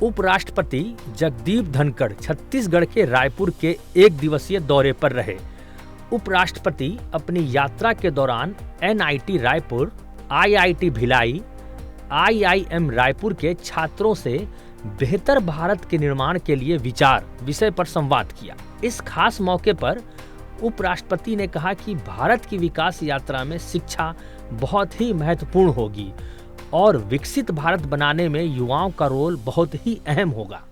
उपराष्ट्रपति जगदीप धनखड़ छत्तीसगढ़ के रायपुर के एक दिवसीय दौरे पर रहे। उपराष्ट्रपति अपनी यात्रा के दौरान NIT Raipur, IIT Bhilai, IIM Raipur के छात्रों से बेहतर भारत के निर्माण के लिए विचार विषय पर संवाद किया। इस खास मौके पर उपराष्ट्रपति ने कहा कि भारत की विकास यात्रा में शिक्षा बहुत ही महत्वपूर्ण होगी और विकसित भारत बनाने में युवाओं का रोल बहुत ही अहम होगा।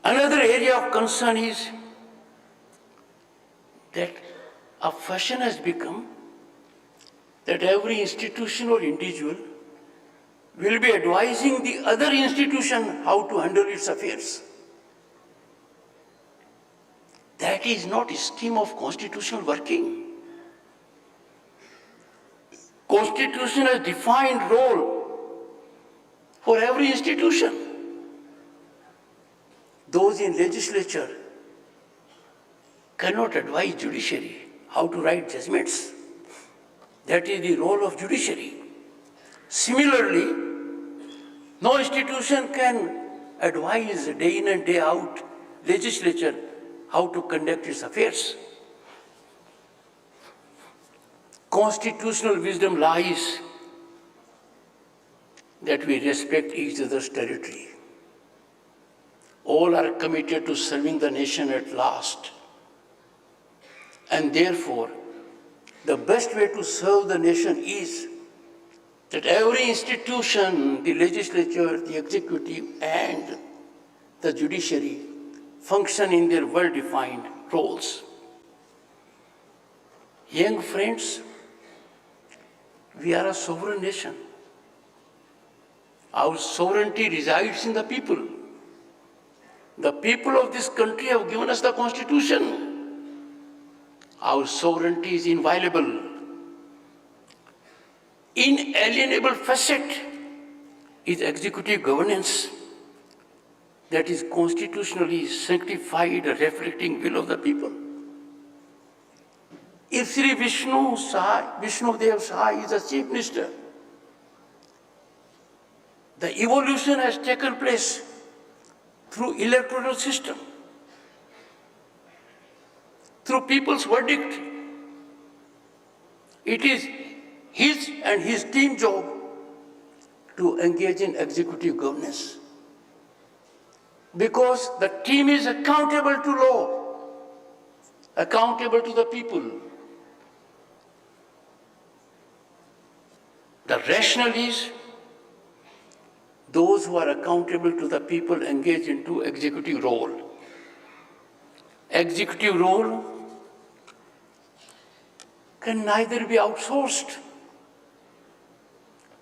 Another area of concern is that a fashion has become that every institution or individual will be advising the other institution how to handle its affairs. That is not a scheme of constitutional working. Constitution has defined role for every institution. Those in legislature cannot advise judiciary how to write judgments. That is the role of judiciary. Similarly, no institution can advise day in and day out legislature how to conduct its affairs. Constitutional wisdom lies that we respect each other's territory. All are committed to serving the nation at last. And therefore, the best way to serve the nation is that every institution, the legislature, the executive, and the judiciary function in their well-defined roles. Young friends, we are a sovereign nation. Our sovereignty resides in the people. The people of this country have given us the Constitution. Our sovereignty is inviolable. Inalienable facet is executive governance that is constitutionally sanctified, reflecting will of the people. If Sri Vishnu Dev Sai is the chief minister, the evolution has taken place through electoral system, through people's verdict. It is his and his team job to engage in executive governance, because the team is accountable to law, accountable to the people. The rationale is those who are accountable to the people engage into executive role. Executive role can neither be outsourced,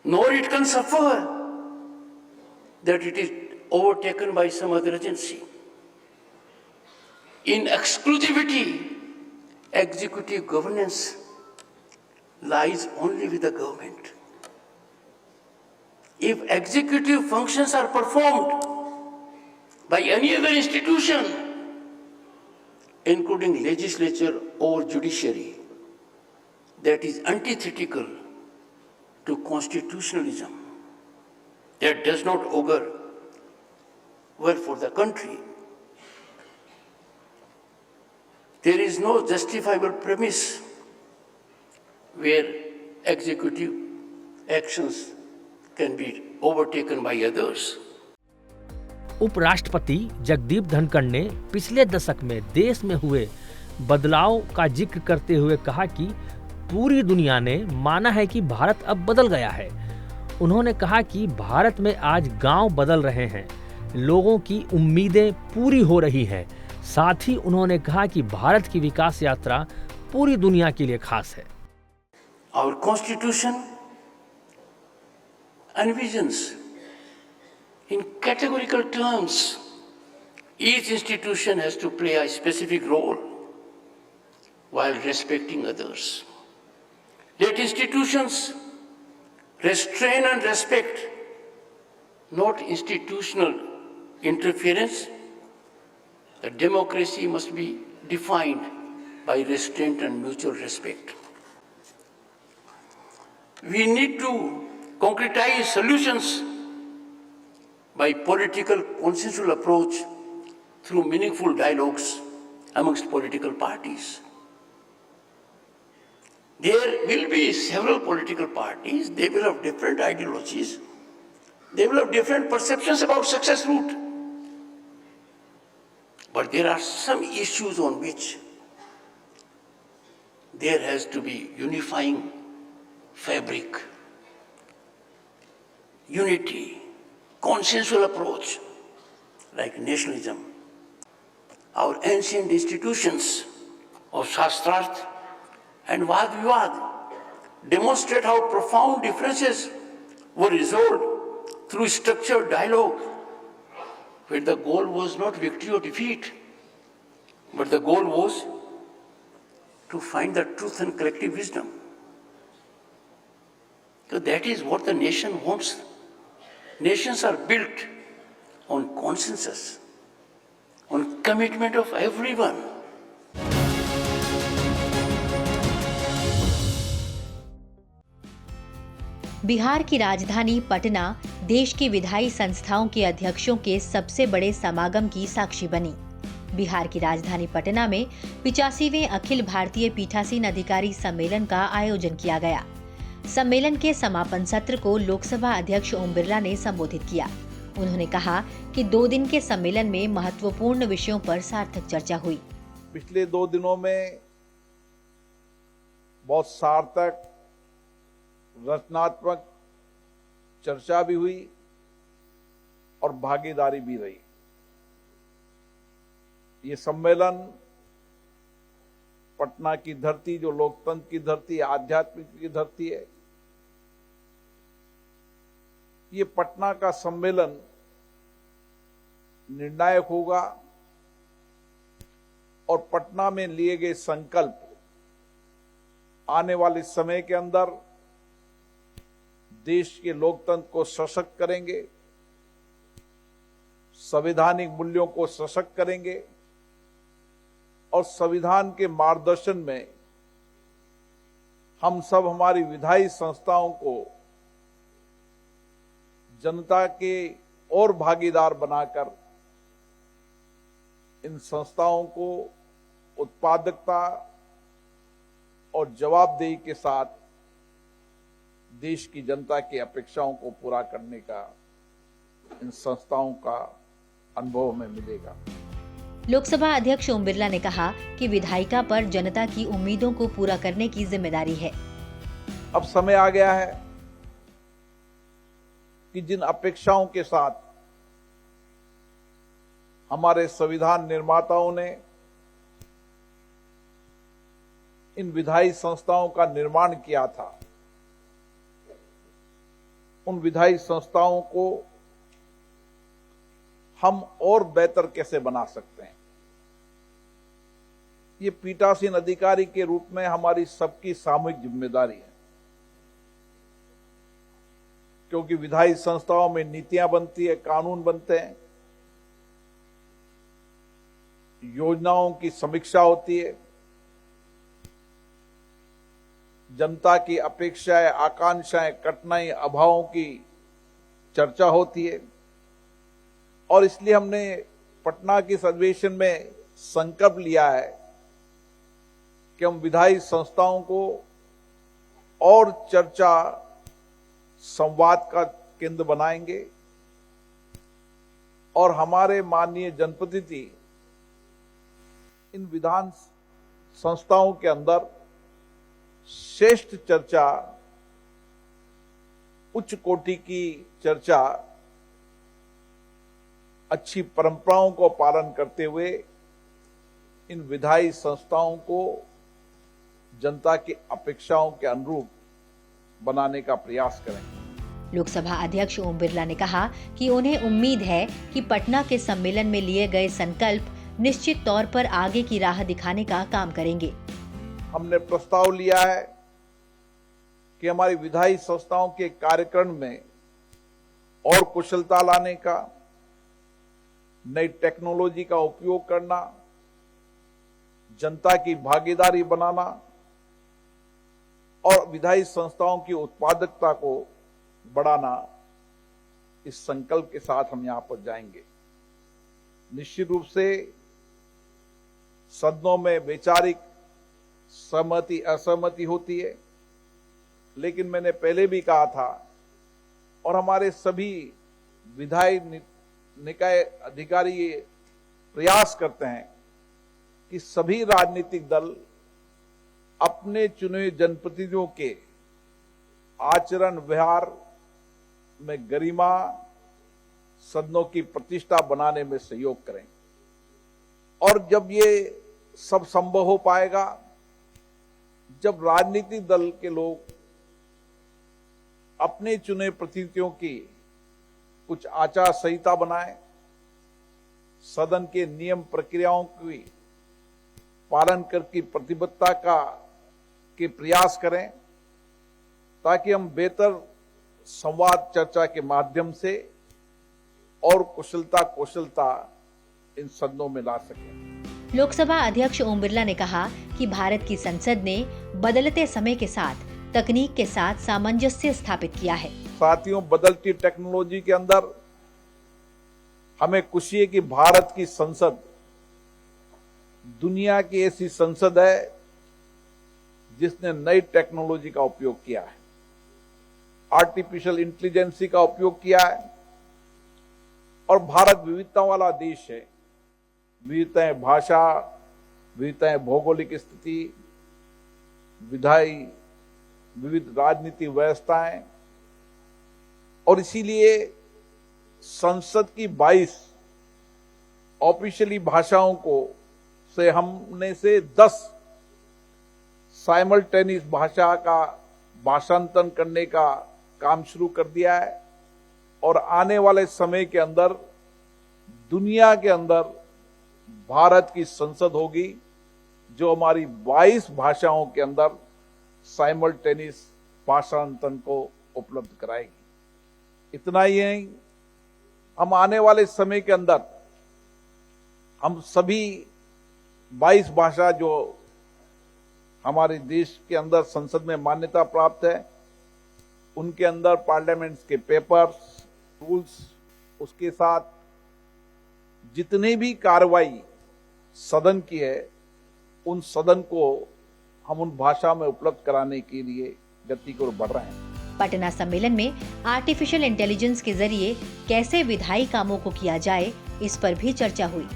nor it can suffer that it is overtaken by some other agency. In exclusivity, executive governance lies only with the government. If executive functions are performed by any other institution, including legislature or judiciary, that is antithetical to constitutionalism. That does not augur well for the country. There is no justifiable premise where executive actions can be overtaken by others. उपराष्ट्रपति जगदीप धनखड़ ने पिछले दशक में देश में हुए बदलाव का जिक्र करते हुए कहा कि पूरी दुनिया ने माना है कि भारत अब बदल गया है। उन्होंने कहा कि भारत में आज गांव बदल रहे हैं, लोगों की उम्मीदें पूरी हो रही हैं। साथ ही उन्होंने कहा कि भारत की विकास यात्रा पूरी दुनिया के लिए खास है। Our constitution envisions in categorical terms each institution has to play a specific role while respecting others. Let institutions restrain and respect, not institutional interference. The democracy must be defined by restraint and mutual respect. We need to concretize solutions by political consensual approach through meaningful dialogues amongst political parties. There will be several political parties, they will have different ideologies, they will have different perceptions about success route. But there are some issues on which there has to be unifying fabric, unity, consensual approach, like nationalism. Our ancient institutions of Shastrarth and Vad Vivad demonstrate how profound differences were resolved through structured dialogue, where the goal was not victory or defeat, but the goal was to find the truth and collective wisdom. So that is what the nation wants. Nations are built on consensus, on commitment of everyone. Bihar की राजधानी पटना देश की विधायी संस्थाओं के अध्यक्षों के सबसे बड़े समागम की साक्षी बनी। बिहार की राजधानी पटना में 85वें अखिल भारतीय पीठासीन अधिकारी सम्मेलन का आयोजन किया गया। सम्मेलन के समापन सत्र को लोकसभा अध्यक्ष ओम बिरला ने संबोधित किया। उन्होंने कहा कि 2 दिन के सम्मेलन में महत्वपूर्ण विषयों पर सार्थक चर्चा हुई। पिछले 2 दिनों में बहुत सार्थक रचनात्मक चर्चा भी हुई और भागीदारी भी रही। ये सम्मेलन पटना की धरती, जो लोकतंत्र की धरती, आध्यात्मिक की धरती है, ये पटना का सम्मेलन निर्णायक होगा और पटना में लिए गए संकल्प आने वाले समय के अंदर देश के लोकतंत्र को सशक्त करेंगे, संवैधानिक मूल्यों को सशक्त करेंगे और संविधान के मार्गदर्शन में हम सब हमारी विधायी संस्थाओं को जनता के और भागीदार बनाकर इन संस्थाओं को उत्पादकता और जवाबदेही के साथ देश की जनता की अपेक्षाओं को पूरा करने का इन संस्थाओं का अनुभव में मिलेगा। लोकसभा अध्यक्ष ओम बिरला ने कहा कि विधायिका पर जनता की उम्मीदों को पूरा करने की जिम्मेदारी है। अब समय आ गया है कि जिन अपेक्षाओं के साथ हमारे संविधान निर्माताओं ने इन विधायी संस्थाओं का निर्माण किया था, उन विधायी संस्थाओं को हम और बेहतर कैसे बना सकते हैं, ये पीठासीन अधिकारी के रूप में हमारी सबकी सामूहिक जिम्मेदारी है। क्योंकि विधायी संस्थाओं में नीतियां बनती है, कानून बनते हैं, योजनाओं की समीक्षा होती है, जनता की अपेक्षाएं, आकांक्षाएं, कठिनाई, अभावों की चर्चा होती है। और इसलिए हमने पटना के इस अधिवेशन में संकल्प लिया है कि हम विधायी संस्थाओं को और चर्चा, संवाद का केंद्र बनाएंगे और हमारे माननीय जनप्रतिनिधि इन विधान संस्थाओं के अंदर श्रेष्ठ चर्चा, उच्च कोटि की चर्चा, अच्छी परंपराओं को पालन करते हुए इन विधायी संस्थाओं को जनता की अपेक्षाओं के अनुरूप बनाने का प्रयास करेंगे। लोकसभा अध्यक्ष ओम बिरला ने कहा कि उन्हें उम्मीद है कि पटना के सम्मेलन में लिए गए संकल्प निश्चित तौर पर आगे की राह दिखाने का काम करेंगे। हमने प्रस्ताव लिया है कि हमारी विधायी संस्थाओं के कार्यक्रम में और कुशलता लाने का, नई टेक्नोलॉजी का उपयोग करना, जनता की भागीदारी बनाना और विधायी संस्थाओं की उत्पादकता को बढ़ाना, इस संकल्प के साथ हम यहां पर जाएंगे। निश्चित रूप से सदनों में वैचारिक सहमति असहमति होती है, लेकिन मैंने पहले भी कहा था और हमारे सभी विधायी निकाय अधिकारी ये प्रयास करते हैं कि सभी राजनीतिक दल अपने चुने जनप्रतिनिधियों के आचरण व्यवहार में गरिमा, सदनों की प्रतिष्ठा बनाने में सहयोग करें। और जब ये सब संभव हो पाएगा, जब राजनीतिक दल के लोग अपने चुने प्रतिनिधियों की कुछ आचार संहिता बनाएं, सदन के नियम प्रक्रियाओं की पालन करके प्रतिबद्धता के प्रयास करें, ताकि हम बेहतर संवाद चर्चा के माध्यम से और कौशलता इन सदनों में ला सकें। लोकसभा अध्यक्ष ओम बिरला ने कहा कि भारत की संसद ने बदलते समय के साथ तकनीक के साथ सामंजस्य स्थापित किया है। साथियों, बदलती टेक्नोलॉजी के अंदर हमें खुशी है कि भारत की संसद दुनिया की ऐसी संसद है जिसने नई टेक्नोलॉजी का उपयोग किया है, आर्टिफिशियल इंटेलिजेंस का उपयोग किया है। और भारत विविधताओं वाला देश है। विविधताएं भाषा, विविधताएं भौगोलिक स्थिति, विविध राजनीतिक व्यवस्थाएं, और इसीलिए संसद की 22 ऑफिशियली भाषाओं को से हमने से 10 साइमल्टेनियस भाषा का भाषांतरण करने का काम शुरू कर दिया है। और आने वाले समय के अंदर दुनिया के अंदर भारत की संसद होगी जो हमारी 22 भाषाओं के अंदर साइमल्टेनियस भाषांतरण को उपलब्ध कराएगी। इतना ही नहीं, हम आने वाले समय के अंदर हम सभी 22 भाषा जो हमारे देश के अंदर संसद में मान्यता प्राप्त है, उनके अंदर पार्लियामेंट्स के पेपर्स, रूल्स, उसके साथ जितने भी कार्रवाई सदन की है, उन सदन को हम उन भाषा में उपलब्ध कराने के लिए गति को बढ़ रहे हैं। पटना सम्मेलन में आर्टिफिशियल इंटेलिजेंस के जरिए कैसे विधायी कामों को किया जाए, इस पर भी चर्चा हुई।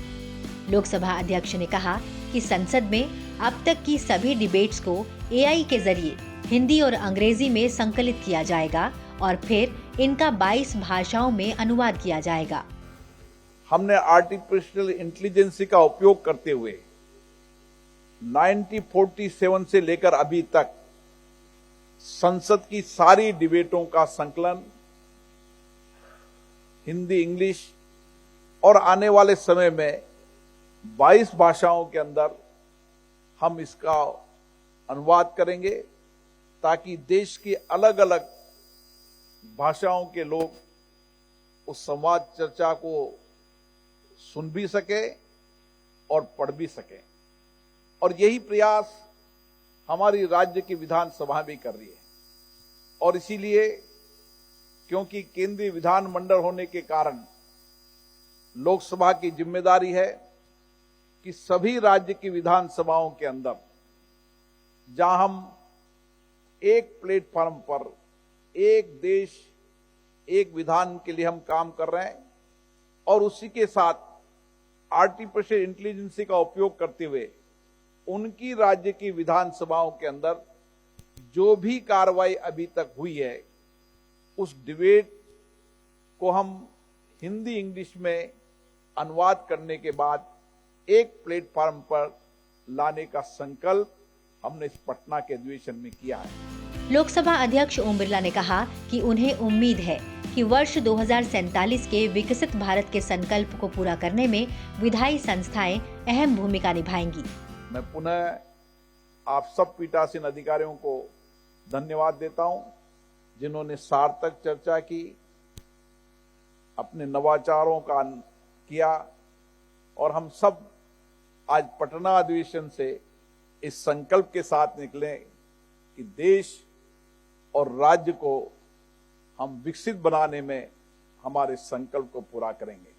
लोकसभा अध्यक्ष ने कहा कि संसद में अब तक की सभी डिबेट्स को एआई के जरिए हिंदी और अंग्रेजी में संकलित किया जाएगा और फिर इनका 22 भाषाओं में अनुवाद किया जाएगा। हमने आर्टिफिशियल इंटेलिजेंस का उपयोग करते हुए 1947 से लेकर अभी तक संसद की सारी डिबेटों का संकलन हिंदी, इंग्लिश और आने वाले समय में 22 भाषाओं के अंदर हम इसका अनुवाद करेंगे, ताकि देश की अलग अलग भाषाओं के लोग उस संवाद चर्चा को सुन भी सके और पढ़ भी सके। और यही प्रयास हमारी राज्य की विधानसभा भी कर रही है। और इसीलिए क्योंकि केंद्रीय विधानमंडल होने के कारण लोकसभा की जिम्मेदारी है कि सभी राज्य की विधानसभाओं के अंदर जहां हम एक प्लेटफॉर्म पर एक देश एक विधान के लिए हम काम कर रहे हैं, और उसी के साथ आर्टिफिशियल इंटेलिजेंस का उपयोग करते हुए उनकी राज्य की विधानसभाओं के अंदर जो भी कार्रवाई अभी तक हुई है, उस डिबेट को हम हिंदी इंग्लिश में अनुवाद करने के बाद एक प्लेटफॉर्म पर लाने का संकल्प हमने इस पटना के अधिवेशन में किया है। लोकसभा अध्यक्ष ओम बिरला ने कहा कि उन्हें उम्मीद है कि वर्ष 2047 के विकसित भारत के संकल्प को पूरा करने में विधायी संस्थाएं अहम भूमिका निभाएंगी। मैं पुनः आप सब पीठासीन अधिकारियों को धन्यवाद देता हूं, जिन्होंने सार्थक चर्चा की, अपने नवाचारों का किया, और हम सब आज पटना अधिवेशन से इस संकल्प के साथ निकले कि देश और राज्य को हम विकसित बनाने में हमारे संकल्प को पूरा करेंगे।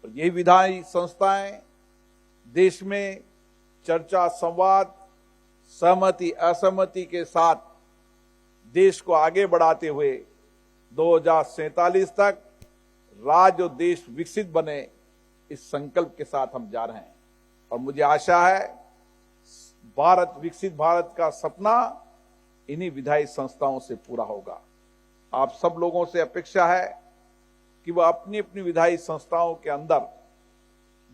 और यही विधायी संस्थाएं देश में चर्चा, संवाद, सहमति असहमति के साथ देश को आगे बढ़ाते हुए 2047 तक राज्य और देश विकसित बने, इस संकल्प के साथ हम जा रहे हैं। और मुझे आशा है भारत, विकसित भारत का सपना इन्हीं विधायी संस्थाओं से पूरा होगा। आप सब लोगों से अपेक्षा है कि वह अपनी अपनी विधायी संस्थाओं के अंदर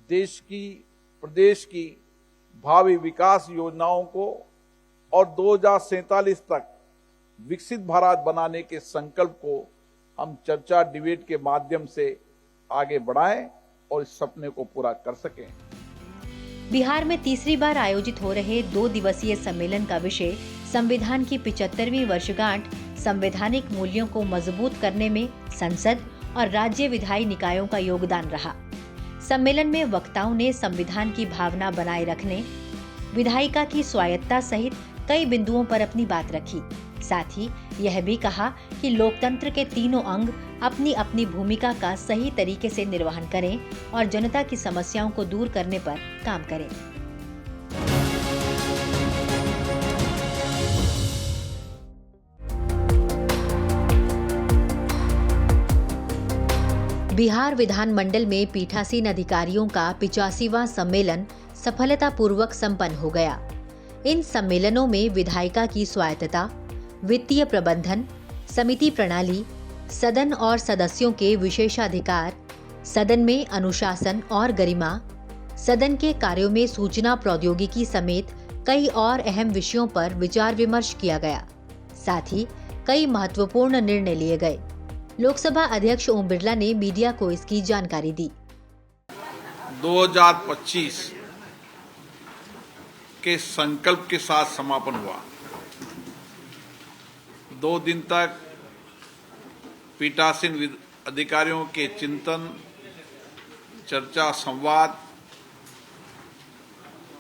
देश की, प्रदेश की भावी विकास योजनाओं को और 2047 तक विकसित भारत बनाने के संकल्प को हम चर्चा, डिबेट के माध्यम से आगे बढ़ाएं और इस सपने को पूरा कर सकें। बिहार में तीसरी बार आयोजित हो रहे 2 दिवसीय सम्मेलन का विषय संविधान की 75वीं वर्षगांठ, संवैधानिक मूल्यों को मजबूत करने में संसद और राज्य विधायी निकायों का योगदान रहा। सम्मेलन में वक्ताओं ने संविधान की भावना बनाए रखने, विधायिका की स्वायत्तता सहित कई बिंदुओं पर अपनी बात रखी। साथ ही यह भी कहा कि लोकतंत्र के तीनों अंग अपनी अपनी भूमिका का सही तरीके से निर्वहन करें और जनता की समस्याओं को दूर करने पर काम करें। बिहार विधानमंडल में पीठासीन अधिकारियों का 85वां सम्मेलन सफलतापूर्वक संपन्न हो गया। इन सम्मेलनों में विधायिका की स्वायत्तता, वित्तीय प्रबंधन, समिति प्रणाली, सदन और सदस्यों के विशेषाधिकार, सदन में अनुशासन और गरिमा, सदन के कार्यों में सूचना प्रौद्योगिकी समेत कई और अहम विषयों पर विचार विमर्श किया गया। साथ ही कई महत्वपूर्ण निर्णय लिए गए। लोकसभा अध्यक्ष ओम बिरला ने मीडिया को इसकी जानकारी दी। 2025 के संकल्प के साथ समापन हुआ। 2 दिन तक पीठासीन अधिकारियों के चिंतन, चर्चा, संवाद,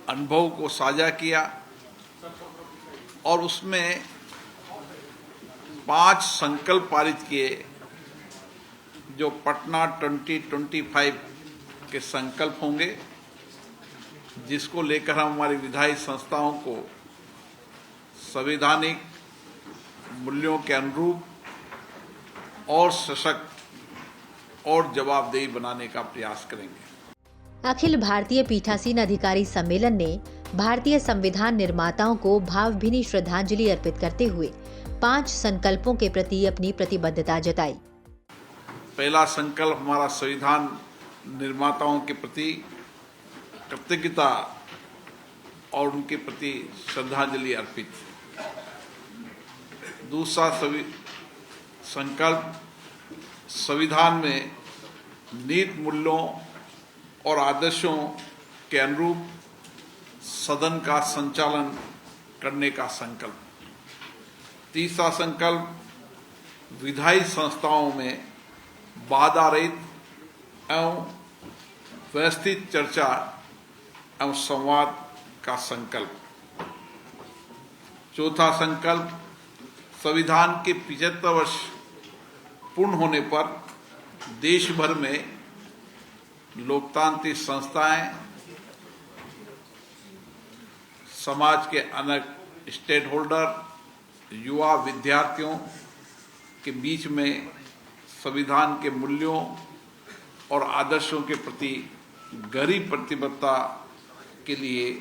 अनुभव को साझा किया और उसमें 5 संकल्प पारित किए जो पटना 2025 के संकल्प होंगे, जिसको लेकर हम हमारी विधायी संस्थाओं को संवैधानिक मूल्यों के अनुरूप और सशक्त और जवाबदेही बनाने का प्रयास करेंगे। अखिल भारतीय पीठासीन अधिकारी सम्मेलन ने भारतीय संविधान निर्माताओं को भावभीनी श्रद्धांजलि अर्पित करते हुए 5 संकल्पों के प्रति अपनी प्रतिबद्धता जताई। पहला संकल्प हमारा संविधान निर्माताओं के प्रति कृतज्ञता और उनके प्रति श्रद्धांजलि अर्पित। दूसरा संकल्प संविधान में नीति, मूल्यों और आदर्शों के अनुरूप सदन का संचालन करने का संकल्प। तीसरा संकल्प विधायी संस्थाओं में बाधा रहित एवं व्यवस्थित चर्चा एवं संवाद का संकल्प। चौथा संकल्प संविधान के 75 वर्ष पूर्ण होने पर देश भर में लोकतांत्रिक संस्थाएं, समाज के अनेक स्टेक होल्डर, युवा, विद्यार्थियों के बीच में संविधान के मूल्यों और आदर्शों के प्रति गहरी प्रतिबद्धता के लिए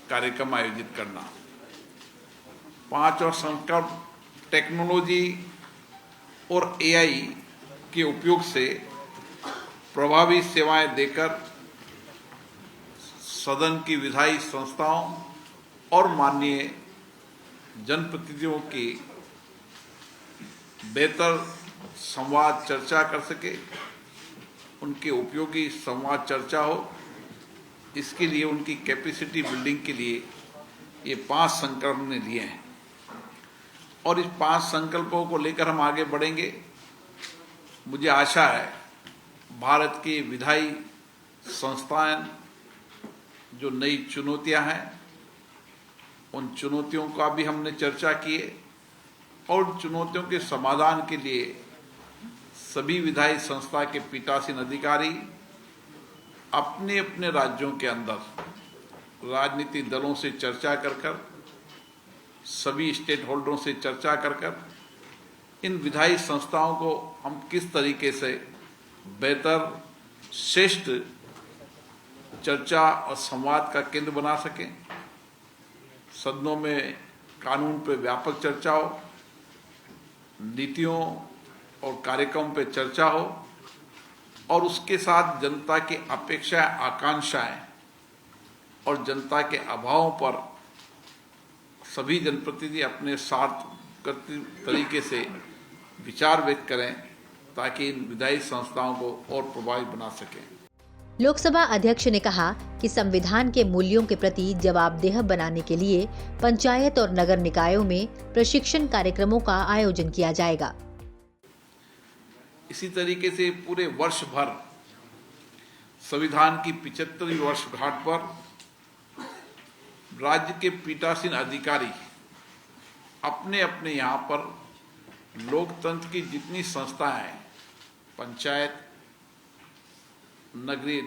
कार्यक्रम आयोजित करना। 5वां संकल्प टेक्नोलॉजी और AI के उपयोग से प्रभावी सेवाएं देकर सदन की विधायी संस्थाओं और माननीय जनप्रतिनिधियों की बेहतर संवाद चर्चा कर सके, उनके उपयोगी संवाद चर्चा हो, इसके लिए उनकी कैपेसिटी बिल्डिंग के लिए ये 5 संकल्प हमने लिए हैं और इस 5 संकल्पों को लेकर हम आगे बढ़ेंगे। मुझे आशा है भारत की विधायी संस्थाएं जो नई चुनौतियां हैं, उन चुनौतियों का भी हमने चर्चा की है और चुनौतियों के समाधान के लिए सभी विधायी संस्था के पीठासीन अधिकारी अपने अपने राज्यों के अंदर राजनीतिक दलों से चर्चा कर सभी स्टेक होल्डरों से चर्चा कर इन विधायी संस्थाओं को हम किस तरीके से बेहतर श्रेष्ठ चर्चा और संवाद का केंद्र बना सकें, सदनों में कानून पर व्यापक चर्चा हो, नीतियों और कार्यक्रम पर चर्चा हो और उसके साथ जनता की अपेक्षाएं, आकांक्षाएं और जनता के अभावों पर सभी जनप्रतिनिधि अपने सार्थक तरीके से विचार व्यक्त करें ताकि इन विधायी संस्थाओं को और प्रभावी बना सकें। लोकसभा अध्यक्ष ने कहा कि संविधान के मूल्यों के प्रति जवाबदेह बनाने के लिए पंचायत और नगर निकायों में प्रशिक्षण कार्यक्रमों का आयोजन किया जाएगा। इसी तरीके से पूरे वर्ष भर संविधान की 75वीं वर्षगांठ पर राज्य के पीठासीन अधिकारी अपने अपने यहाँ पर लोकतंत्र की जितनी संस्थाएं हैं, पंचायत, नगरीय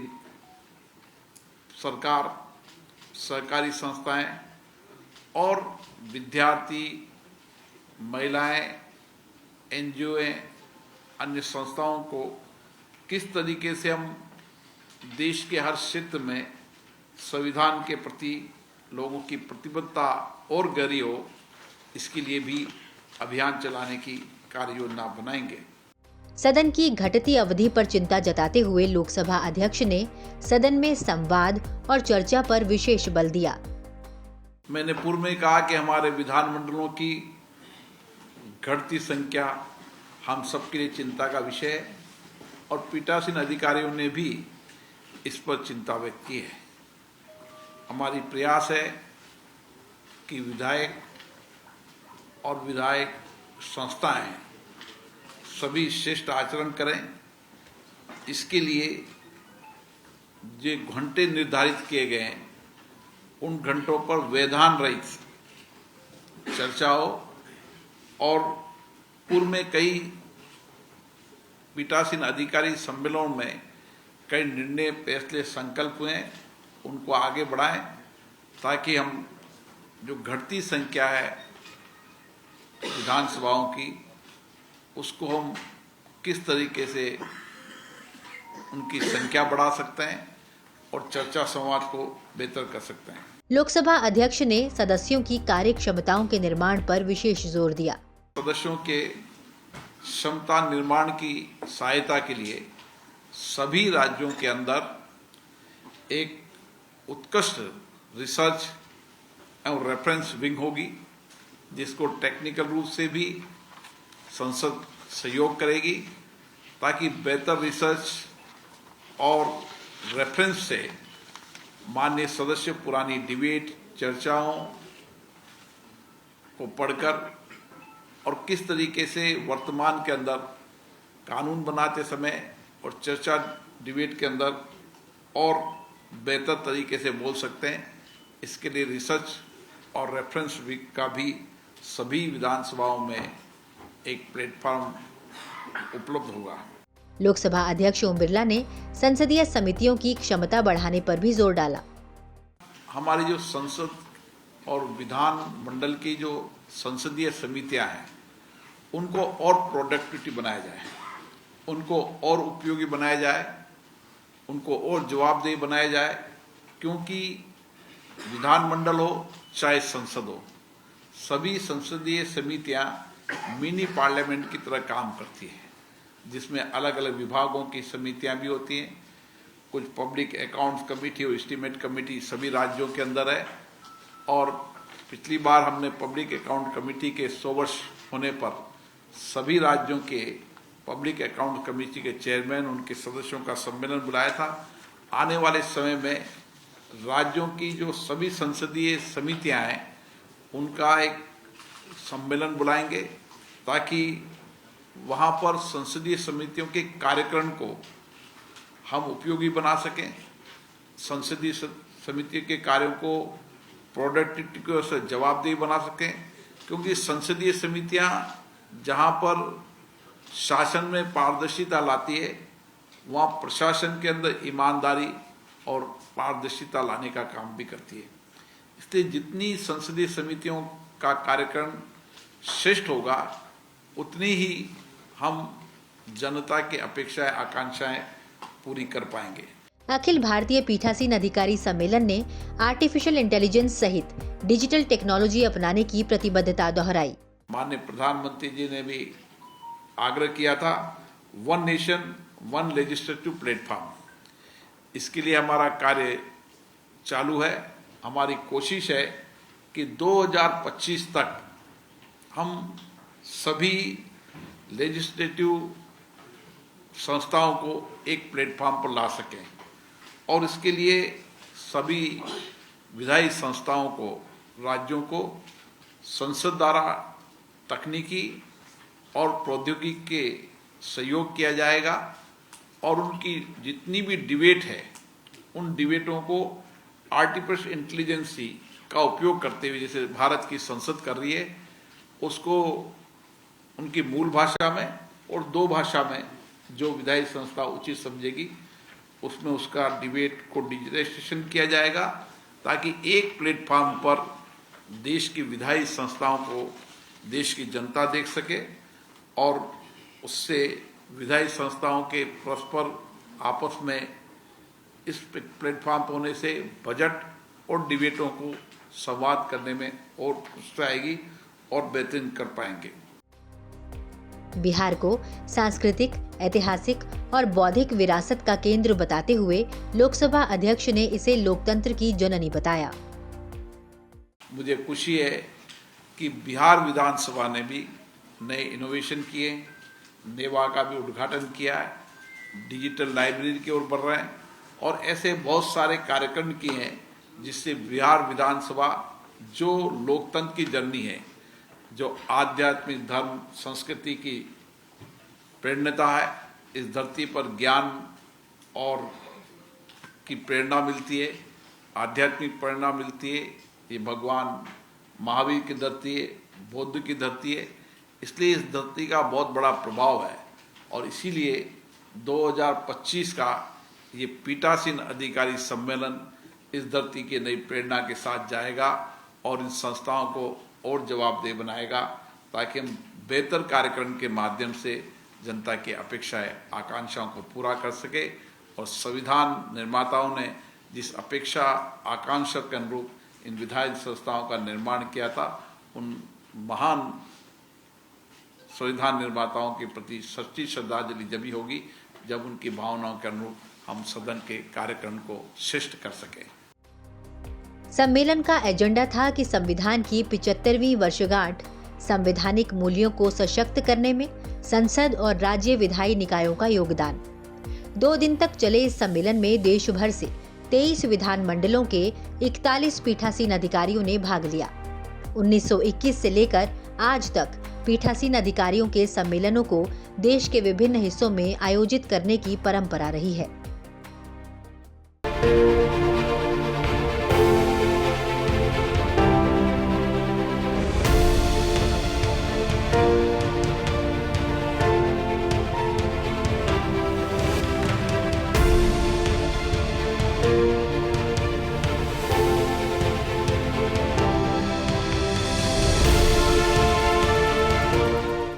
सरकार, सरकारी संस्थाएं और विद्यार्थी, महिलाएं, एनजीओ, अन्य संस्थाओं को किस तरीके से हम देश के हर क्षेत्र में संविधान के प्रति लोगों की प्रतिबद्धता और गहरी हो, इसके लिए भी अभियान चलाने की कार्य योजना बनाएंगे। सदन की घटती अवधि पर चिंता जताते हुए लोकसभा अध्यक्ष ने सदन में संवाद और चर्चा पर विशेष बल दिया। मैंने पूर्व में कहा कि हमारे विधानमंडलों की घटती संख्या हम सबके लिए चिंता का विषय है और पीठासीन अधिकारियों ने भी इस पर चिंता व्यक्त की है। हमारी प्रयास है कि विधायक और विधायक संस्थाएं सभी श्रेष्ठ आचरण करें। इसके लिए जो घंटे निर्धारित किए गए हैं उन घंटों पर व्यवधान रहित चर्चा हो और पूर्व में कई पीठासीन अधिकारी सम्मेलनों में कई निर्णय, फैसले, संकल्प हुए, उनको आगे बढ़ाएं ताकि हम जो घटती संख्या है विधानसभाओं की उसको हम किस तरीके से उनकी संख्या बढ़ा सकते हैं और चर्चा संवाद को बेहतर कर सकते हैं। लोकसभा अध्यक्ष ने सदस्यों की कार्य क्षमताओं के निर्माण पर विशेष जोर दिया। सदस्यों के क्षमता निर्माण की सहायता के लिए सभी राज्यों के अंदर एक उत्कृष्ट रिसर्च और रेफरेंस विंग होगी जिसको टेक्निकल रूप से भी संसद सहयोग करेगी ताकि बेहतर रिसर्च और रेफरेंस से माननीय सदस्य पुरानी डिबेट, चर्चाओं को पढ़कर और किस तरीके से वर्तमान के अंदर कानून बनाते समय और चर्चा डिबेट के अंदर और बेहतर तरीके से बोल सकते हैं, इसके लिए रिसर्च और रेफरेंस वीक का भी सभी विधानसभाओं में एक प्लेटफॉर्म उपलब्ध होगा। लोकसभा अध्यक्ष ओम बिरला ने संसदीय समितियों की क्षमता बढ़ाने पर भी जोर डाला। हमारी जो संसद और विधान मंडल की जो संसदीय समितियां हैं उनको और प्रोडक्टिविटी बनाया जाए, उनको और उपयोगी बनाया जाए, उनको और जवाबदेही बनाया जाए, क्योंकि विधानमंडल हो चाहे संसद हो, सभी संसदीय समितियां मिनी पार्लियामेंट की तरह काम करती है जिसमें अलग अलग विभागों की समितियां भी होती हैं। कुछ पब्लिक अकाउंट्स कमेटी और एस्टीमेट कमेटी सभी राज्यों के अंदर है और पिछली बार हमने पब्लिक अकाउंट कमेटी के 100 वर्ष होने पर सभी राज्यों के पब्लिक अकाउंट कमेटी के चेयरमैन, उनके सदस्यों का सम्मेलन बुलाया था। आने वाले समय में राज्यों की जो सभी संसदीय समितियां हैं उनका एक सम्मेलन बुलाएंगे ताकि वहां पर संसदीय समितियों के कार्यक्रम को हम उपयोगी बना सकें, संसदीय समिति के कार्यों को प्रोडक्टिविटी को से जवाबदेही बना सकें, क्योंकि संसदीय समितियां जहां पर शासन में पारदर्शिता लाती है, वहाँ प्रशासन के अंदर ईमानदारी और पारदर्शिता लाने का काम भी करती है। इसलिए जितनी संसदीय समितियों का कार्यक्रम श्रेष्ठ होगा, उतनी ही हम जनता की अपेक्षाएं, आकांक्षाएं पूरी कर पाएंगे। अखिल भारतीय पीठासीन अधिकारी सम्मेलन ने आर्टिफिशियल इंटेलिजेंस सहित डिजिटल टेक्नोलॉजी अपनाने की प्रतिबद्धता दोहराई। माननीय प्रधानमंत्री जी ने भी आग्रह किया था, one nation one legislative platform. इसके लिए हमारा कार्य चालू है। हमारी कोशिश है कि 2025 तक हम सभी लेजिस्लेटिव संस्थाओं को एक प्लेटफॉर्म पर ला सकें और इसके लिए सभी विधायी संस्थाओं को, राज्यों को संसद द्वारा तकनीकी और प्रौद्योगिकी के सहयोग किया जाएगा और उनकी जितनी भी डिबेट है, उन डिबेटों को आर्टिफिशियल इंटेलिजेंस का उपयोग करते हुए, जैसे भारत की संसद कर रही है, उसको उनकी मूल भाषा में और 2 भाषा में जो विधायी संस्था उचित समझेगी, उसमें उसका डिबेट को डिजिटाइजेशन किया जाएगा, ताकि एक प्लेटफॉर्म पर देश की विधायी संस्थाओं को देश की जनता देख सके और उससे विधायी संस्थाओं के परस्पर आपस में इस प्लेटफॉर्म पर होने से बजट और डिबेटों को संवाद करने में और उत्साह आएगी और बेहतरीन कर पाएंगे। बिहार को सांस्कृतिक, ऐतिहासिक और बौद्धिक विरासत का केंद्र बताते हुए लोकसभा अध्यक्ष ने इसे लोकतंत्र की जननी बताया। मुझे खुशी है कि बिहार विधानसभा ने भी नए इनोवेशन किए, नेवा का भी उद्घाटन किया है, डिजिटल लाइब्रेरी की ओर बढ़ रहे हैं और ऐसे बहुत सारे कार्यक्रम किए हैं जिससे बिहार विधानसभा जो लोकतंत्र की जननी है, जो आध्यात्मिक धर्म संस्कृति की प्रेरणा है, इस धरती पर ज्ञान और की प्रेरणा मिलती है, आध्यात्मिक प्रेरणा मिलती है। ये भगवान महावीर की धरती है, बौद्ध की धरती है, इसलिए इस धरती का बहुत बड़ा प्रभाव है और इसीलिए 2025 का ये पीठासीन अधिकारी सम्मेलन इस धरती की नई प्रेरणा के साथ जाएगा और इन संस्थाओं को और जवाबदेह बनाएगा, ताकि हम बेहतर कार्यक्रम के माध्यम से जनता की अपेक्षाएं, आकांक्षाओं को पूरा कर सके और संविधान निर्माताओं ने जिस अपेक्षा, आकांक्षा के अनुरूप इन विधायी संस्थाओं का निर्माण किया था, उन महान संविधान निर्माताओं के प्रति सच्ची श्रद्धांजलि जब होगी जब उनकी भावनाओं के अनुरूप हम सदन के कार्यक्रम को श्रेष्ठ कर सकें। सम्मेलन का एजेंडा था कि संविधान की 75वीं वर्षगांठ संवैधानिक मूल्यों को सशक्त करने में संसद और राज्य विधायी निकायों का योगदान। 2 दिन तक चले इस सम्मेलन में देश भर से 23 विधान मंडलों के 41 पीठासीन अधिकारियों ने भाग लिया। 1921 से लेकर आज तक पीठासीन अधिकारियों के सम्मेलनों को देश के विभिन्न हिस्सों में आयोजित करने की परंपरा रही है।